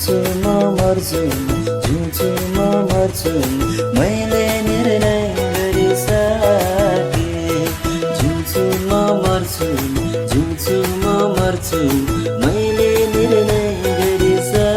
जिउँछु म मर्छु जिउँछु म मर्छु मैले निर्णय गरिसके जिउँछु म मर्छु जिउँछु म मर्छु मैले निर्णय गरिसके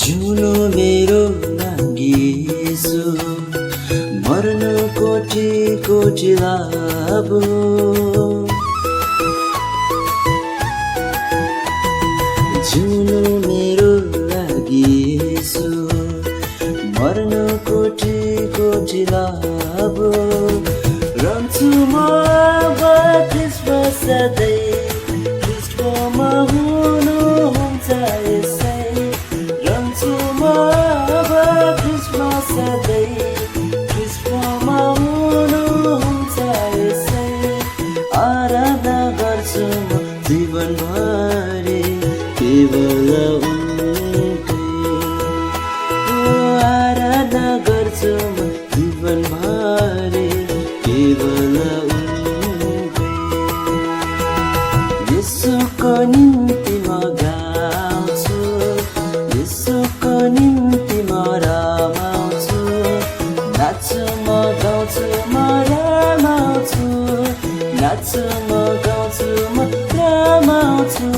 जिउनु मेरो लागि यसो मर्नु कोटी कोटी लाभो जिउनु मेरो लागि यसो मर्नु कोटी कोटी लाभो रहन्छु म अब ख्रिस्टमा सधैँ ख्रिस्टमा हुनुहुन्छ यसै रहन्छु म अब ख्रिस्टमा सधैँ ख्रिस्टमा हुनुहुन्छ यसै आराधना गर्छु म जीवनभरि केवल उनकै आराधना गर्छु म जीवनभरि केवल उनकै यसुको निम्ति म गाउँछु यसुको निम्ति म रमाउँछु नाच्छु म गाउँछु म रमाउँछु नाच्छु म गाउँछु म रमाउँछु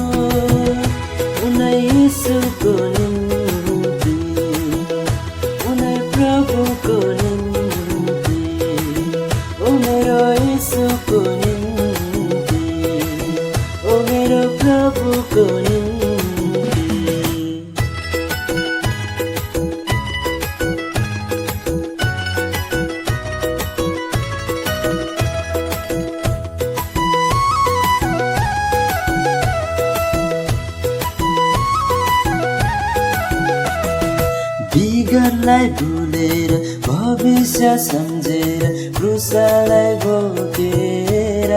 उनै यसुको निम्ति उनै प्रभुको निम्ति ओ मेरो यसुको निम्ति ओ मेरो प्रभुको निम्ति विगतलाई भुलेर भविष्य सम्झेर क्रुसलाई बोकेर